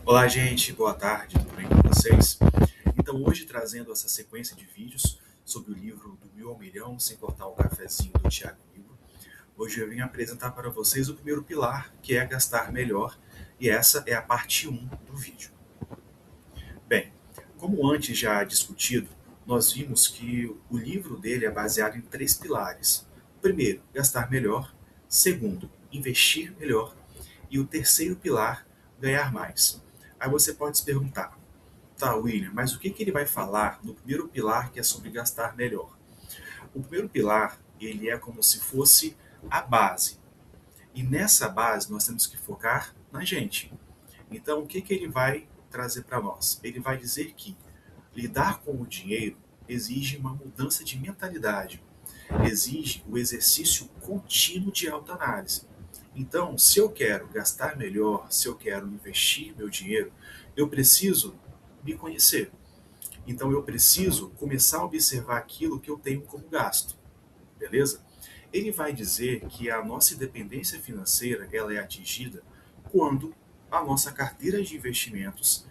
Olá, gente, boa tarde, tudo bem com vocês? Então, hoje trazendo essa sequência de vídeos sobre o livro Do Mil ao Milhão, sem cortar o cafezinho do Thiago Nigro. Hoje eu vim apresentar para vocês o primeiro pilar, que é gastar melhor, e essa é a parte 1 do vídeo. Bem, como antes já discutido, nós vimos que o livro dele é baseado em 3 pilares. Primeiro, gastar melhor. Segundo, investir melhor. E o terceiro pilar, ganhar mais. Aí você pode se perguntar, tá, William, mas o que ele vai falar no primeiro pilar, que é sobre gastar melhor? O primeiro pilar, ele é como se fosse a base. E nessa base nós temos que focar na gente. Então, o que ele vai trazer para nós? Ele vai dizer que lidar com o dinheiro exige uma mudança de mentalidade, exige o exercício contínuo de autoanálise. Então, se eu quero gastar melhor, se eu quero investir meu dinheiro, eu preciso me conhecer. Então, eu preciso começar a observar aquilo que eu tenho como gasto, beleza? Ele vai dizer que a nossa independência financeira ela é atingida quando a nossa carteira de investimentos,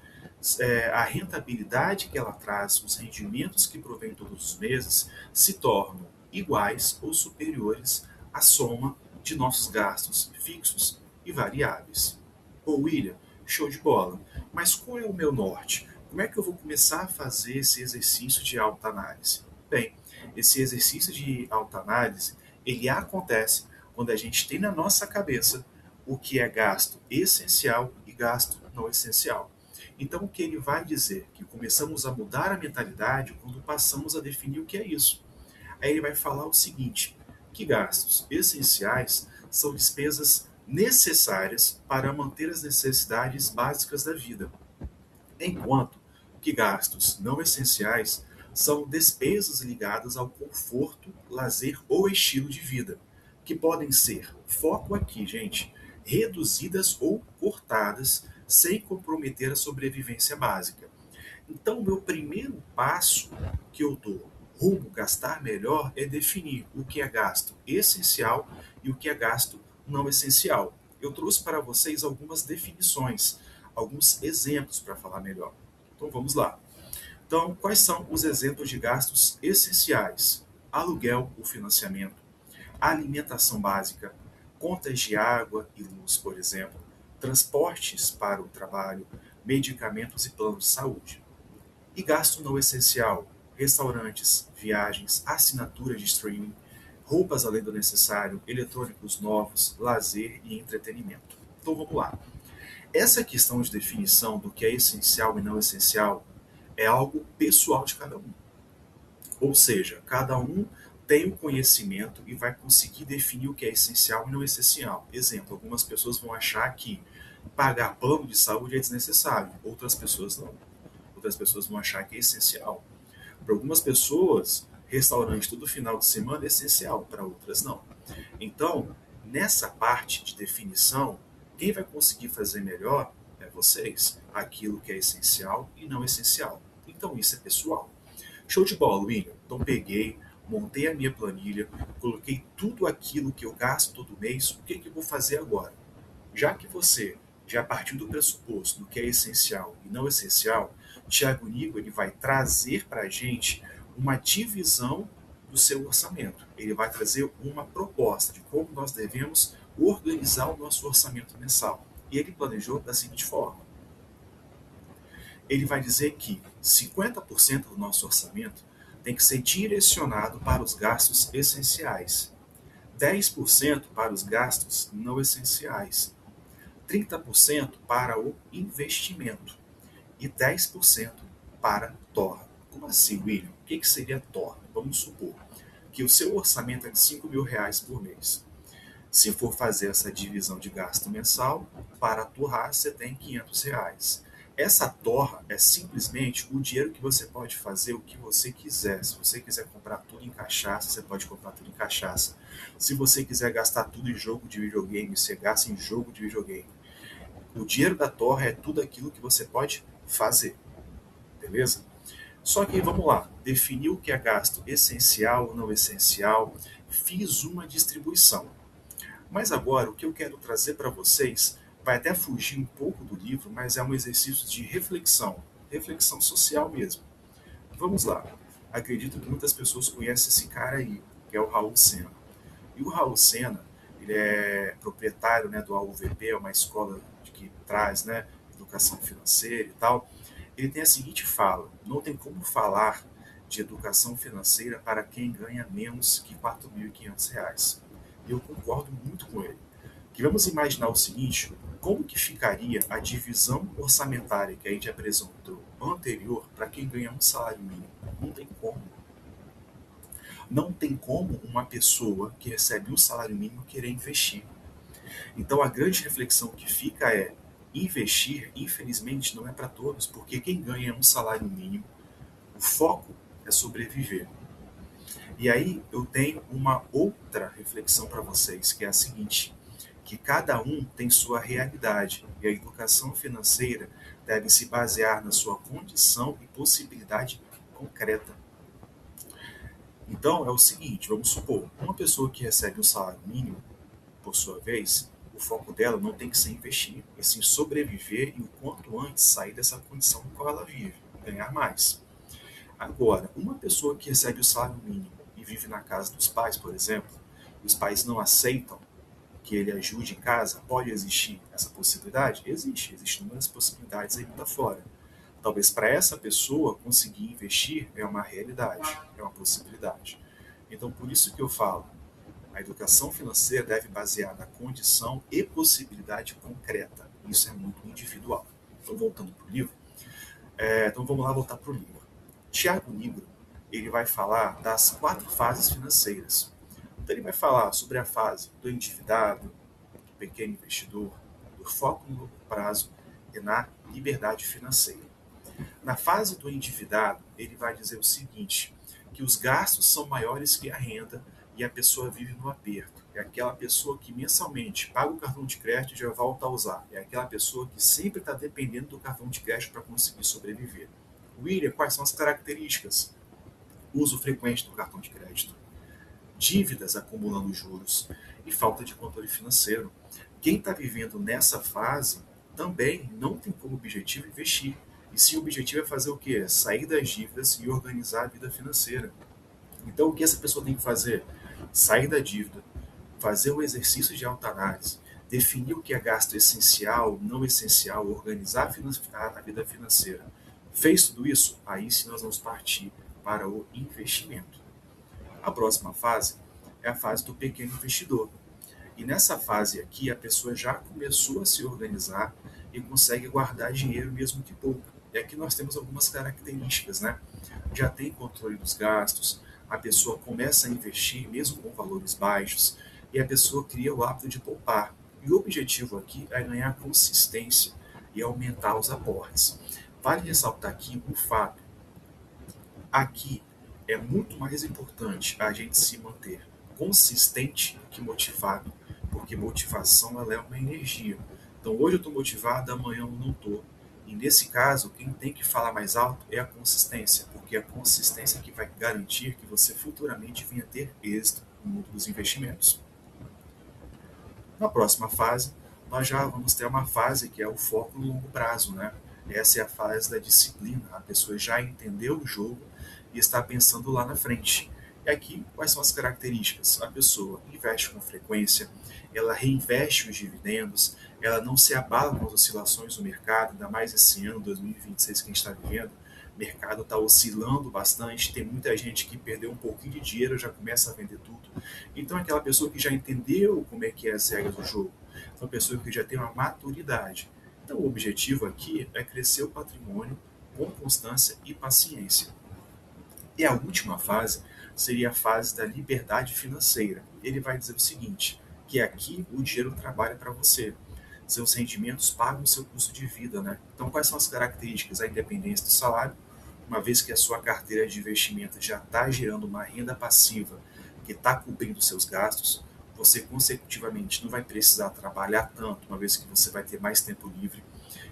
a rentabilidade que ela traz, os rendimentos que provém todos os meses, se tornam iguais ou superiores à soma de nossos gastos fixos e variáveis. Ô William, show de bola, mas qual é o meu norte? Como é que eu vou começar a fazer esse exercício de autoanálise? Bem, esse exercício de autoanálise ele acontece quando a gente tem na nossa cabeça o que é gasto essencial e gasto não essencial. Então, o que ele vai dizer? Que começamos a mudar a mentalidade quando passamos a definir o que é isso. Aí ele vai falar o seguinte, que gastos essenciais são despesas necessárias para manter as necessidades básicas da vida, enquanto que gastos não essenciais são despesas ligadas ao conforto, lazer ou estilo de vida, que podem ser, foco aqui, gente, reduzidas ou cortadas sem comprometer a sobrevivência básica. Então, o meu primeiro passo que eu dou rumo gastar melhor é definir o que é gasto essencial e o que é gasto não essencial. Eu trouxe para vocês algumas definições, alguns exemplos para falar melhor. Então vamos lá. Então, quais são os exemplos de gastos essenciais? Aluguel ou financiamento, alimentação básica, contas de água e luz, por exemplo, transportes para o trabalho, medicamentos e planos de saúde. E gasto não essencial, restaurantes, viagens, assinatura de streaming, roupas além do necessário, eletrônicos novos, lazer e entretenimento. Então vamos lá. Essa questão de definição do que é essencial e não essencial é algo pessoal de cada um. Ou seja, cada um tem o conhecimento e vai conseguir definir o que é essencial e não essencial. Exemplo, algumas pessoas vão achar que pagar plano de saúde é desnecessário, outras pessoas não. Outras pessoas vão achar que é essencial. Para algumas pessoas, restaurante todo final de semana é essencial, para outras não. Então, nessa parte de definição, quem vai conseguir fazer melhor é vocês, aquilo que é essencial e não essencial. Então, isso é pessoal. Show de bola, William. Então, peguei, montei a minha planilha, coloquei tudo aquilo que eu gasto todo mês, o que eu vou fazer agora? Já que você já partiu do pressuposto do que é essencial e não essencial, o Thiago Nigo ele vai trazer para a gente uma divisão do seu orçamento. Ele vai trazer uma proposta de como nós devemos organizar o nosso orçamento mensal. E ele planejou da seguinte forma. Ele vai dizer que 50% do nosso orçamento tem que ser direcionado para os gastos essenciais, 10% para os gastos não essenciais, 30% para o investimento e 10% para torna. Como assim, William? O que seria torna? Vamos supor que o seu orçamento é de R$ 5.000 por mês. Se for fazer essa divisão de gasto mensal, para torrar você tem R$ 500. Essa torra é simplesmente o dinheiro que você pode fazer o que você quiser. Se você quiser comprar tudo em cachaça, você pode comprar tudo em cachaça. Se você quiser gastar tudo em jogo de videogame, você gasta em jogo de videogame. O dinheiro da torre é tudo aquilo que você pode fazer, beleza? Só que vamos lá, definir o que é gasto essencial ou não essencial, fiz uma distribuição. Mas agora o que eu quero trazer para vocês vai até fugir um pouco do livro, mas é um exercício de reflexão social mesmo. Vamos lá. Acredito que muitas pessoas conhecem esse cara aí, que é o Raul Sena. E o Raul Sena, ele é proprietário, né, do AUVP, é uma escola que traz, né, educação financeira e tal. Ele tem a seguinte fala: não tem como falar de educação financeira para quem ganha menos que R$ 4.500. E eu concordo muito com ele. Que vamos imaginar o seguinte: como que ficaria a divisão orçamentária que a gente apresentou anterior para quem ganha um salário mínimo? Não tem como. Não tem como uma pessoa que recebe um salário mínimo querer investir. Então a grande reflexão que fica é: investir, infelizmente, não é para todos, porque quem ganha um salário mínimo, o foco é sobreviver. E aí eu tenho uma outra reflexão para vocês, que é a seguinte: que cada um tem sua realidade e a educação financeira deve se basear na sua condição e possibilidade concreta. Então é o seguinte, vamos supor, uma pessoa que recebe um salário mínimo, por sua vez, o foco dela não tem que ser investir, e sim sobreviver e o quanto antes sair dessa condição no qual ela vive, ganhar mais. Agora, uma pessoa que recebe o salário mínimo e vive na casa dos pais, por exemplo, e os pais não aceitam que ele ajude em casa, pode existir essa possibilidade? Existem inúmeras possibilidades aí mundo fora. Talvez para essa pessoa conseguir investir é uma realidade, é uma possibilidade. Então, por isso que eu falo, a educação financeira deve basear na condição e possibilidade concreta. Isso é muito individual. Então, voltando para o livro, então vamos lá voltar para o livro. Tiago Nigro, ele vai falar das 4 fases financeiras. Então ele vai falar sobre a fase do endividado, do pequeno investidor, do foco no longo prazo e na liberdade financeira. Na fase do endividado, ele vai dizer o seguinte, que os gastos são maiores que a renda e a pessoa vive no aperto. É aquela pessoa que mensalmente paga o cartão de crédito e já volta a usar. É aquela pessoa que sempre está dependendo do cartão de crédito para conseguir sobreviver. William, quais são as características? Uso frequente do cartão de crédito, dívidas acumulando juros e falta de controle financeiro. Quem está vivendo nessa fase também não tem como objetivo investir. E se o objetivo é fazer o quê? Sair das dívidas e organizar a vida financeira. Então, o que essa pessoa tem que fazer? Sair da dívida, fazer um exercício de autoanálise, definir o que é gasto essencial, não essencial, organizar a vida financeira. Fez tudo isso? Aí sim nós vamos partir para o investimento. A próxima fase é a fase do pequeno investidor. E nessa fase aqui, a pessoa já começou a se organizar e consegue guardar dinheiro mesmo que pouco. E aqui nós temos algumas características, né? Já tem controle dos gastos, a pessoa começa a investir mesmo com valores baixos e a pessoa cria o hábito de poupar. E o objetivo aqui é ganhar consistência e aumentar os aportes. Vale ressaltar aqui um fato. Aqui é muito mais importante a gente se manter consistente do que motivado, porque motivação ela é uma energia. Então hoje eu estou motivado, amanhã eu não estou. E nesse caso, quem tem que falar mais alto é a consistência, porque é a consistência que vai garantir que você futuramente venha ter êxito no mundo dos investimentos. Na próxima fase, nós já vamos ter uma fase que é o foco no longo prazo, né? Essa é a fase da disciplina. A pessoa já entendeu o jogo e está pensando lá na frente. E aqui, quais são as características? A pessoa investe com frequência, ela reinveste os dividendos, ela não se abala com as oscilações do mercado, ainda mais esse ano, 2026, que a gente está vivendo. O mercado está oscilando bastante, tem muita gente que perdeu um pouquinho de dinheiro, já começa a vender tudo. Então, aquela pessoa que já entendeu como é que é as regras do jogo, é uma pessoa que já tem uma maturidade. Então, o objetivo aqui é crescer o patrimônio com constância e paciência. E a última fase seria a fase da liberdade financeira. Ele vai dizer o seguinte, que aqui o dinheiro trabalha para você. Seus rendimentos pagam o seu custo de vida, né? Então, quais são as características? A independência do salário, uma vez que a sua carteira de investimento já está gerando uma renda passiva que está cobrindo seus gastos, você consecutivamente não vai precisar trabalhar tanto, uma vez que você vai ter mais tempo livre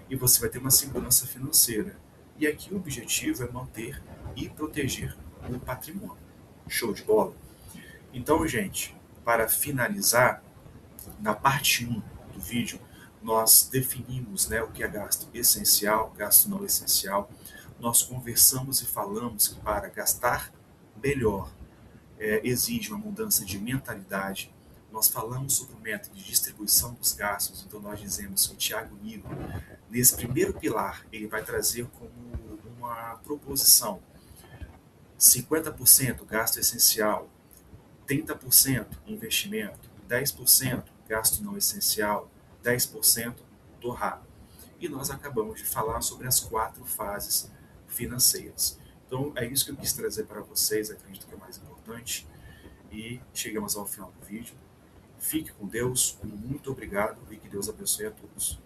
e você vai ter uma segurança financeira. E aqui o objetivo é manter e proteger o patrimônio. Show de bola? Então, gente, para finalizar, na parte 1 do vídeo, nós definimos, né, o que é gasto essencial, gasto não essencial. Nós conversamos e falamos que para gastar melhor exige uma mudança de mentalidade. Nós falamos sobre o método de distribuição dos gastos, então nós dizemos que o Tiago Nigro, nesse primeiro pilar, ele vai trazer como uma proposição 50% gasto essencial, 30% investimento, 10% gasto não essencial, 10% torrar. E nós acabamos de falar sobre as 4 fases financeiras. Então é isso que eu quis trazer para vocês, acredito que é o mais importante. E chegamos ao final do vídeo. Fique com Deus, muito obrigado e que Deus abençoe a todos.